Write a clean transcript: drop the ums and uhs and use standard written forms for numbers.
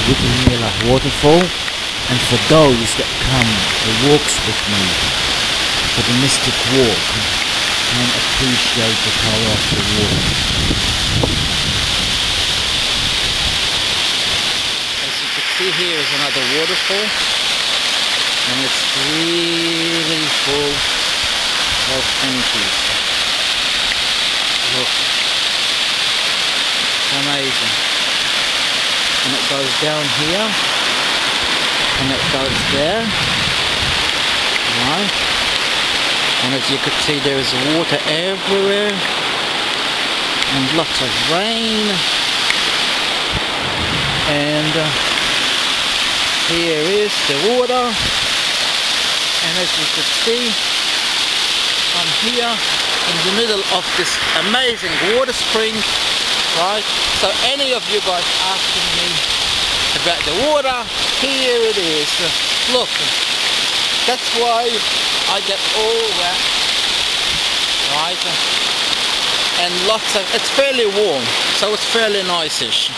Wickenmiller waterfall, and for those that come the walks with me for the mystic walk and appreciate the power of the water. As you can see, here is another waterfall, and it's really full of energy. Look, it's amazing. And it goes down here, and it goes there, right? And as you can see, there is water everywhere, and lots of rain. And here is the water, and as you can see, I'm here in the middle of this amazing water spring, right? So any of you guys asking me about the water, here it is. Look, that's why I get all wet, right? And lots of, it's fairly warm, so it's fairly nice-ish.